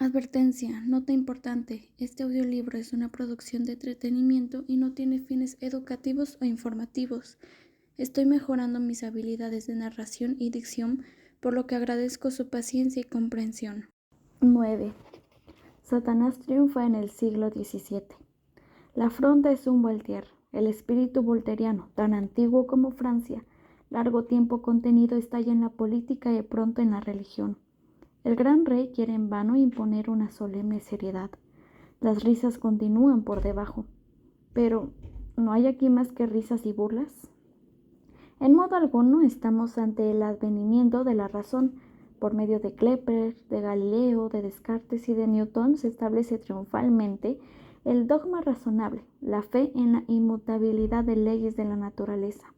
Advertencia, nota importante. Este audiolibro es una producción de entretenimiento y no tiene fines educativos o informativos. Estoy mejorando mis habilidades de narración y dicción, por lo que agradezco su paciencia y comprensión. 9. Satanás triunfa en el siglo XVII. La Fronda es un Voltaire, el espíritu volteriano, tan antiguo como Francia, largo tiempo contenido estalla en la política y pronto en la religión. El gran rey quiere en vano imponer una solemne seriedad. Las risas continúan por debajo. Pero, ¿no hay aquí más que risas y burlas? En modo alguno estamos ante el advenimiento de la razón. Por medio de Kepler, de Galileo, de Descartes y de Newton se establece triunfalmente el dogma razonable, la fe en la inmutabilidad de leyes de la naturaleza.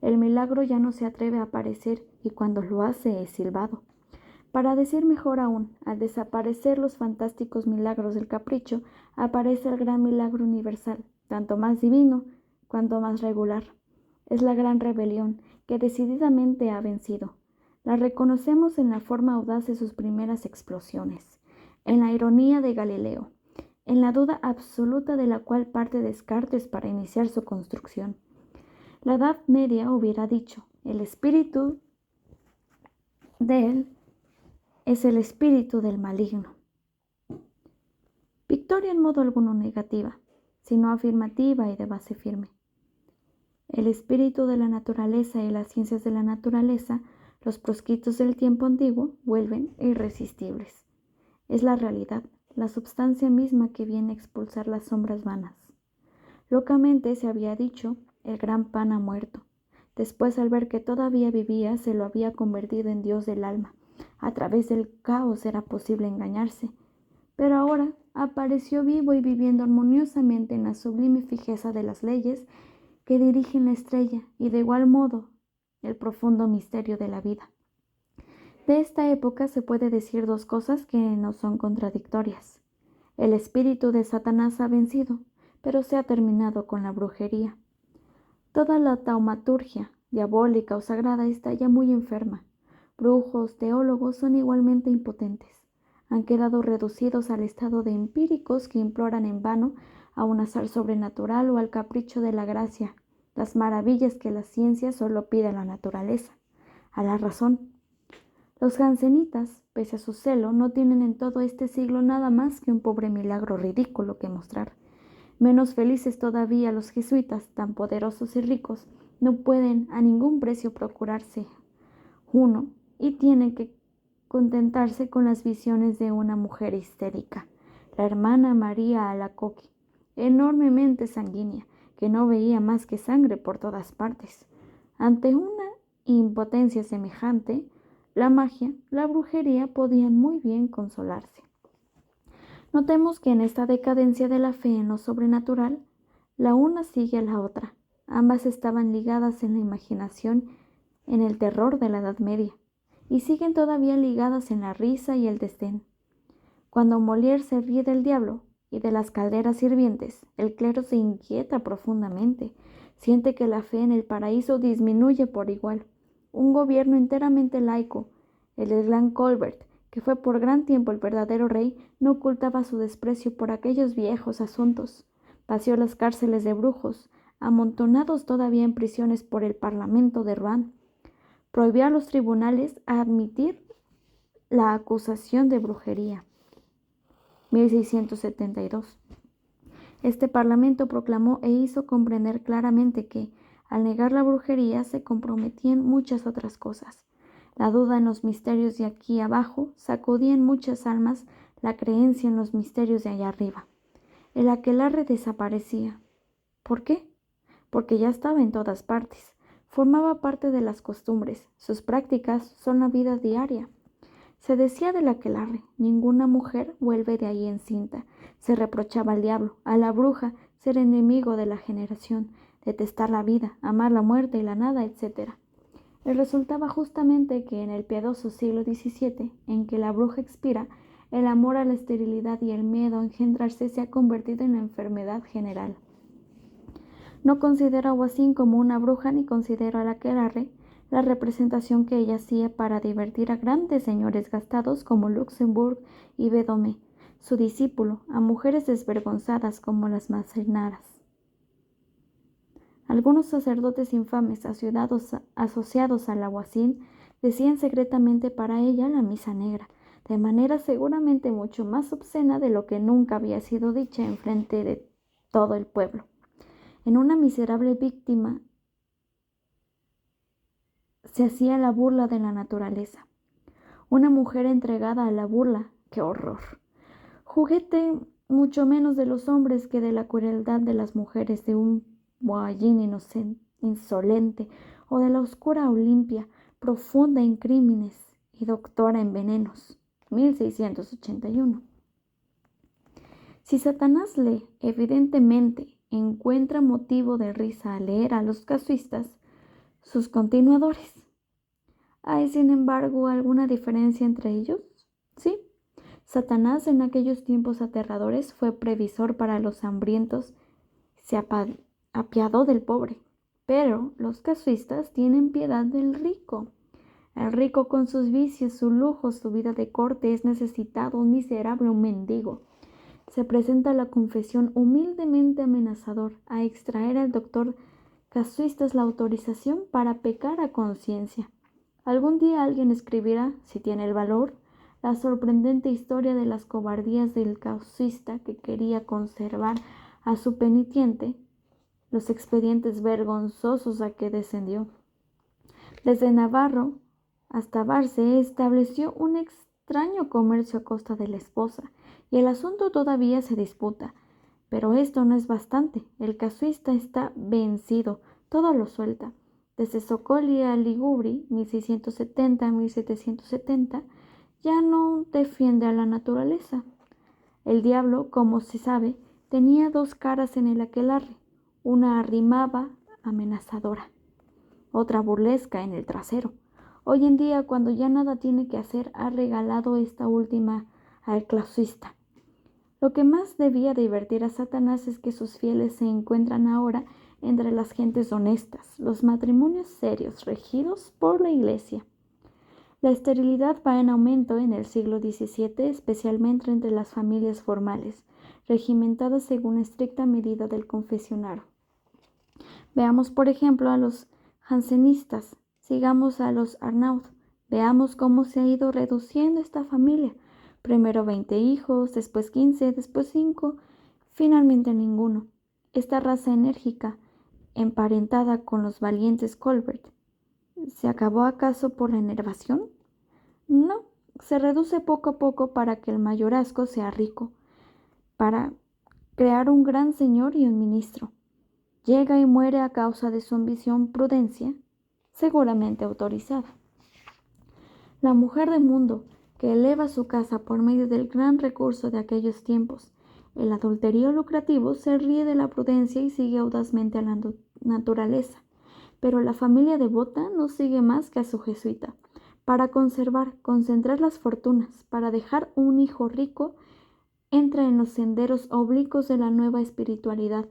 El milagro ya no se atreve a aparecer y cuando lo hace es silbado. Para decir mejor aún, al desaparecer los fantásticos milagros del capricho, aparece el gran milagro universal, tanto más divino cuanto más regular. Es la gran rebelión que decididamente ha vencido. La reconocemos en la forma audaz de sus primeras explosiones, en la ironía de Galileo, en la duda absoluta de la cual parte Descartes para iniciar su construcción. La Edad Media hubiera dicho, el espíritu de él es el espíritu del maligno. Victoria en modo alguno negativa, sino afirmativa y de base firme. El espíritu de la naturaleza y las ciencias de la naturaleza, los proscritos del tiempo antiguo, vuelven irresistibles. Es la realidad, la substancia misma que viene a expulsar las sombras vanas. Locamente se había dicho, el gran pan ha muerto. Después, al ver que todavía vivía, se lo había convertido en Dios del alma. A través del caos era posible engañarse, pero ahora apareció vivo y viviendo armoniosamente en la sublime fijeza de las leyes que dirigen la estrella y de igual modo el profundo misterio de la vida. De esta época se puede decir dos cosas que no son contradictorias. El espíritu de Satanás ha vencido, pero se ha terminado con la brujería. Toda la taumaturgia, diabólica o sagrada, está ya muy enferma. Brujos, teólogos son igualmente impotentes. Han quedado reducidos al estado de empíricos que imploran en vano a un azar sobrenatural o al capricho de la gracia, las maravillas que la ciencia solo pide a la naturaleza, a la razón. Los jansenitas, pese a su celo, no tienen en todo este siglo nada más que un pobre milagro ridículo que mostrar. Menos felices todavía los jesuitas, tan poderosos y ricos, no pueden a ningún precio procurarse uno y tienen que contentarse con las visiones de una mujer histérica, la hermana María Alacoque, enormemente sanguínea, que no veía más que sangre por todas partes. Ante una impotencia semejante, la magia, la brujería podían muy bien consolarse. Notemos que en esta decadencia de la fe en lo sobrenatural, la una sigue a la otra. Ambas estaban ligadas en la imaginación, en el terror de la Edad Media, y siguen todavía ligadas en la risa y el desdén. Cuando Molière se ríe del diablo y de las calderas hirvientes, el clero se inquieta profundamente, siente que la fe en el paraíso disminuye por igual. Un gobierno enteramente laico, el de Glan Colbert, que fue por gran tiempo el verdadero rey, no ocultaba su desprecio por aquellos viejos asuntos. Vació las cárceles de brujos, amontonados todavía en prisiones por el Parlamento de Rouen. Prohibió a los tribunales admitir la acusación de brujería. 1672. Este Parlamento proclamó e hizo comprender claramente que, al negar la brujería, se comprometían muchas otras cosas. La duda en los misterios de aquí abajo sacudía en muchas almas la creencia en los misterios de allá arriba. El aquelarre desaparecía. ¿Por qué? Porque ya estaba en todas partes. Formaba parte de las costumbres. Sus prácticas son la vida diaria. Se decía del aquelarre, ninguna mujer vuelve de ahí encinta. Se reprochaba al diablo, a la bruja, ser enemigo de la generación, detestar la vida, amar la muerte y la nada, etc. Resultaba justamente que en el piadoso siglo XVII, en que la bruja expira, el amor a la esterilidad y el miedo a engendrarse se ha convertido en la enfermedad general. No considero a Voisin como una bruja ni considero al aquelarre la representación que ella hacía para divertir a grandes señores gastados como Luxemburg y Bedomé, su discípulo, a mujeres desvergonzadas como las Massenaras. Algunos sacerdotes infames asociados al alguacil decían secretamente para ella la misa negra, de manera seguramente mucho más obscena de lo que nunca había sido dicha en frente de todo el pueblo. En una miserable víctima se hacía la burla de la naturaleza. Una mujer entregada a la burla, ¡qué horror! Juguete mucho menos de los hombres que de la crueldad de las mujeres, de un boallín insolente, o de la oscura Olimpia, profunda en crímenes y doctora en venenos. 1681. Si Satanás lee, evidentemente encuentra motivo de risa al leer a los casuistas, sus continuadores. ¿Hay, sin embargo, alguna diferencia entre ellos? Sí. Satanás en aquellos tiempos aterradores fue previsor para los hambrientos, se apiadó del pobre, pero los casuistas tienen piedad del rico. El rico con sus vicios, su lujo, su vida de corte es necesitado, un miserable, un mendigo. Se presenta la confesión humildemente amenazador a extraer al doctor casuistas la autorización para pecar a conciencia. Algún día alguien escribirá, si tiene el valor, la sorprendente historia de las cobardías del casuista que quería conservar a su penitente, los expedientes vergonzosos a que descendió. Desde Navarro hasta Barce estableció un extraño comercio a costa de la esposa, y el asunto todavía se disputa. Pero esto no es bastante. El casuista está vencido, todo lo suelta. Desde Socoli a Ligubri, 1670-1770, ya no defiende a la naturaleza. El diablo, como se sabe, tenía dos caras en el aquelarre. Una arrimaba, amenazadora, otra burlesca en el trasero. Hoy en día, cuando ya nada tiene que hacer, ha regalado esta última al casuista. Lo que más debía divertir a Satanás es que sus fieles se encuentran ahora entre las gentes honestas, los matrimonios serios, regidos por la Iglesia. La esterilidad va en aumento en el siglo XVII, especialmente entre las familias formales, regimentadas según estricta medida del confesionario. Veamos, por ejemplo, a los jansenistas, sigamos a los Arnaud, veamos cómo se ha ido reduciendo esta familia. Primero 20 hijos, después 15, después 5, finalmente ninguno. Esta raza enérgica, emparentada con los valientes Colbert, ¿se acabó acaso por la enervación? No, se reduce poco a poco para que el mayorazgo sea rico, para crear un gran señor y un ministro. Llega y muere a causa de su ambición prudencia, seguramente autorizada. La mujer del mundo, que eleva su casa por medio del gran recurso de aquellos tiempos, el adulterio lucrativo, se ríe de la prudencia y sigue audazmente a la naturaleza. Pero la familia devota no sigue más que a su jesuita. Para concentrar las fortunas, para dejar un hijo rico, entra en los senderos oblicuos de la nueva espiritualidad,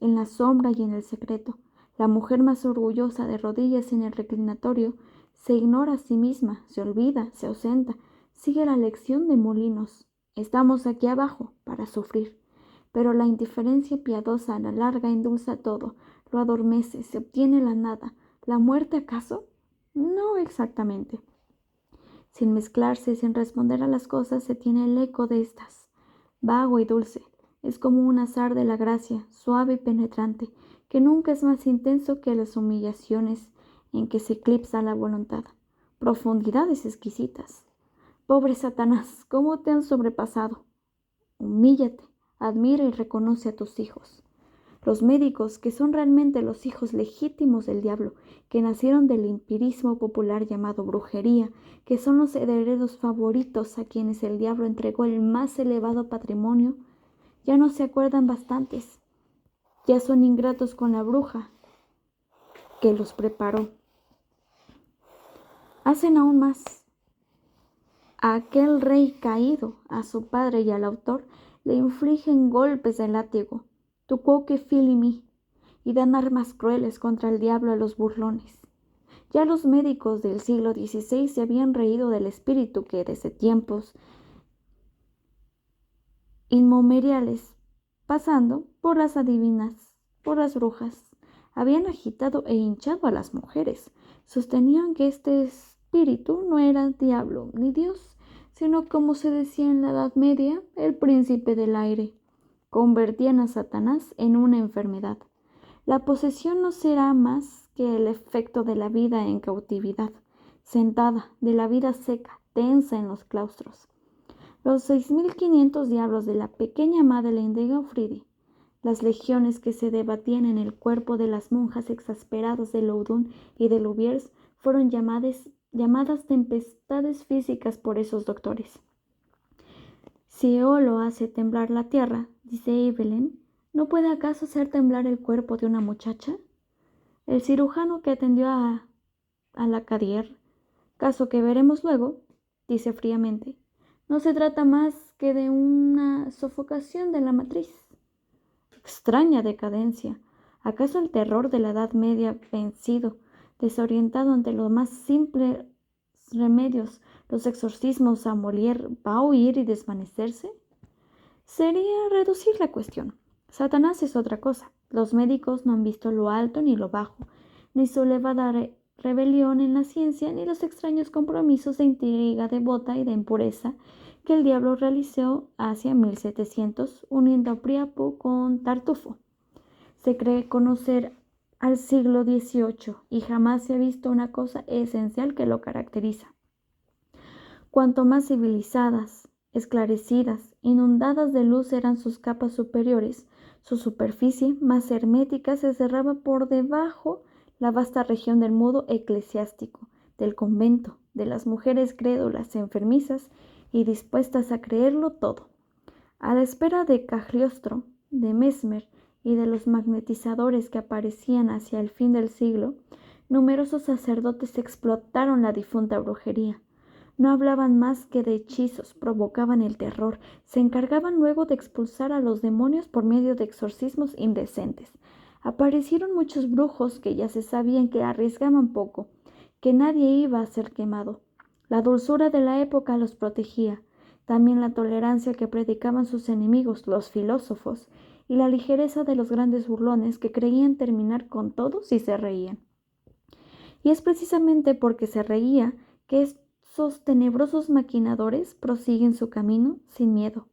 en la sombra y en el secreto. La mujer más orgullosa, de rodillas en el reclinatorio, se ignora a sí misma, se olvida, se ausenta, sigue la lección de Molinos. Estamos aquí abajo para sufrir. Pero la indiferencia piadosa a la larga endulza todo, lo adormece, se obtiene la nada. ¿La muerte acaso? No exactamente. Sin mezclarse, sin responder a las cosas, se tiene el eco de estas. Vago y dulce, es como un azar de la gracia, suave y penetrante, que nunca es más intenso que las humillaciones en que se eclipsa la voluntad. Profundidades exquisitas. Pobre Satanás, ¿cómo te han sobrepasado? Humíllate, admira y reconoce a tus hijos. Los médicos, que son realmente los hijos legítimos del diablo, que nacieron del empirismo popular llamado brujería, que son los herederos favoritos a quienes el diablo entregó el más elevado patrimonio, ya no se acuerdan bastantes, ya son ingratos con la bruja que los preparó. Hacen aún más. A aquel rey caído, a su padre y al autor, le infligen golpes de látigo, tu quoque fili mi, y dan armas crueles contra el diablo a los burlones. Ya los médicos del siglo XVI se habían reído del espíritu que desde tiempos inmemoriales, pasando por las adivinas, por las brujas, habían agitado e hinchado a las mujeres. Sostenían que este espíritu no era diablo ni Dios, sino, como se decía en la Edad Media, el príncipe del aire. Convertían a Satanás en una enfermedad. La posesión no será más que el efecto de la vida en cautividad, sentada, de la vida seca, tensa en los claustros. Los 6.500 diablos de la pequeña Madeleine de Gaufridi, las legiones que se debatían en el cuerpo de las monjas exasperadas de Loudun y de Louviers, fueron llamadas tempestades físicas por esos doctores. Si Eolo hace temblar la tierra, dice Evelyn, ¿no puede acaso hacer temblar el cuerpo de una muchacha? El cirujano que atendió a Lacadier, caso que veremos luego, dice fríamente, no se trata más que de una sofocación de la matriz. Extraña decadencia. ¿Acaso el terror de la Edad Media vencido, desorientado ante los más simples remedios, los exorcismos a Molière, va a huir y desvanecerse? Sería reducir la cuestión. Satanás es otra cosa. Los médicos no han visto lo alto ni lo bajo, ni su elevada rebelión en la ciencia, ni los extraños compromisos de intriga devota y de impureza que el diablo realizó hacia 1700, uniendo a Priapo con Tartufo. Se cree conocer al siglo XVIII y jamás se ha visto una cosa esencial que lo caracteriza. Cuanto más civilizadas, esclarecidas, inundadas de luz eran sus capas superiores, su superficie más hermética se cerraba por debajo la vasta región del mundo eclesiástico, del convento, de las mujeres crédulas, enfermizas y dispuestas a creerlo todo. A la espera de Cagliostro, de Mesmer y de los magnetizadores que aparecían hacia el fin del siglo, numerosos sacerdotes explotaron la difunta brujería. No hablaban más que de hechizos, provocaban el terror, se encargaban luego de expulsar a los demonios por medio de exorcismos indecentes. Aparecieron muchos brujos que ya se sabían que arriesgaban poco, que nadie iba a ser quemado. La dulzura de la época los protegía, también la tolerancia que predicaban sus enemigos, los filósofos, y la ligereza de los grandes burlones que creían terminar con todo si se reían. Y es precisamente porque se reía que esos tenebrosos maquinadores prosiguen su camino sin miedo.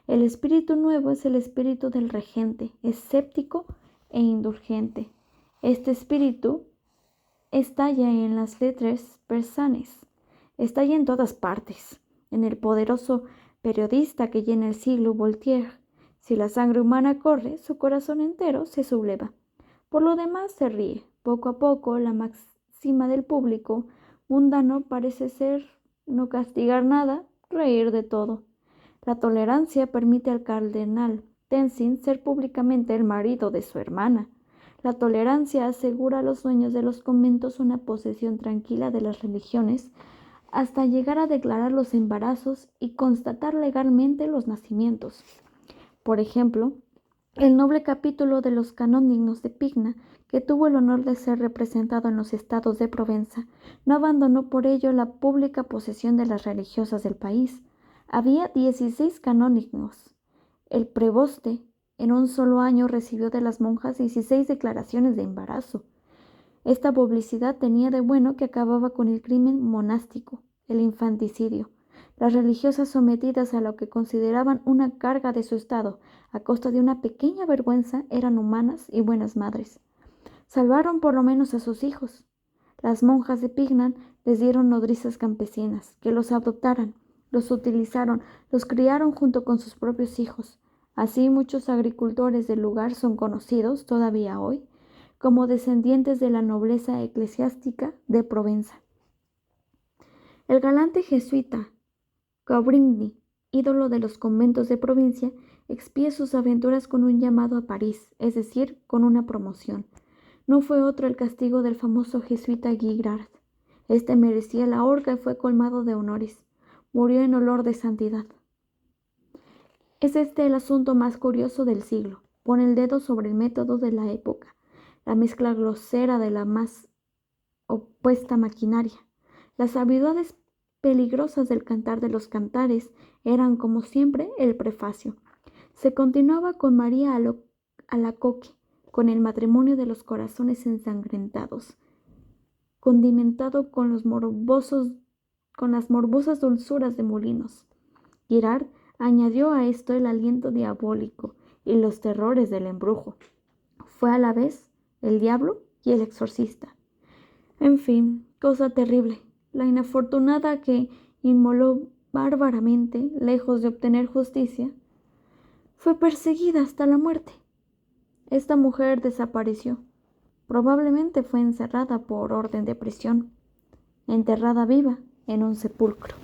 El espíritu nuevo es el espíritu del regente, escéptico e indulgente. Este espíritu estalla en las letras persanes, estalla en todas partes, en el poderoso periodista que llena el siglo, Voltaire. Si la sangre humana corre, su corazón entero se subleva. Por lo demás se ríe. Poco a poco, la máxima del público mundano parece ser no castigar nada, reír de todo. La tolerancia permite al cardenal Tenzin ser públicamente el marido de su hermana. La tolerancia asegura a los dueños de los conventos una posesión tranquila de las religiones hasta llegar a declarar los embarazos y constatar legalmente los nacimientos. Por ejemplo, el noble capítulo de los canónigos de Pigna, que tuvo el honor de ser representado en los estados de Provenza, no abandonó por ello la pública posesión de las religiosas del país. Había 16 canónigos. El preboste en un solo año recibió de las monjas 16 declaraciones de embarazo. Esta publicidad tenía de bueno que acababa con el crimen monástico, el infanticidio. Las religiosas sometidas a lo que consideraban una carga de su estado, a costa de una pequeña vergüenza, eran humanas y buenas madres. Salvaron por lo menos a sus hijos. Las monjas de Pignan les dieron nodrizas campesinas, que los adoptaran, los utilizaron, los criaron junto con sus propios hijos. Así muchos agricultores del lugar son conocidos, todavía hoy, como descendientes de la nobleza eclesiástica de Provenza. El galante jesuita Caubrigny, ídolo de los conventos de provincia, expía sus aventuras con un llamado a París, es decir, con una promoción. No fue otro el castigo del famoso jesuita Guigrard. Este merecía la horca y fue colmado de honores. Murió en olor de santidad. Es este el asunto más curioso del siglo. Pone el dedo sobre el método de la época. La mezcla grosera de la más opuesta maquinaria. Las habilidades peligrosas del cantar de los cantares eran, como siempre, el prefacio. Se continuaba con María Alacoque, con el matrimonio de los corazones ensangrentados, condimentado con las morbosas dulzuras de Molinos. Girard añadió a esto el aliento diabólico y los terrores del embrujo. Fue a la vez el diablo y el exorcista. En fin, cosa terrible. La inafortunada que inmoló bárbaramente, lejos de obtener justicia, fue perseguida hasta la muerte. Esta mujer desapareció. Probablemente fue encerrada por orden de prisión, enterrada viva en un sepulcro.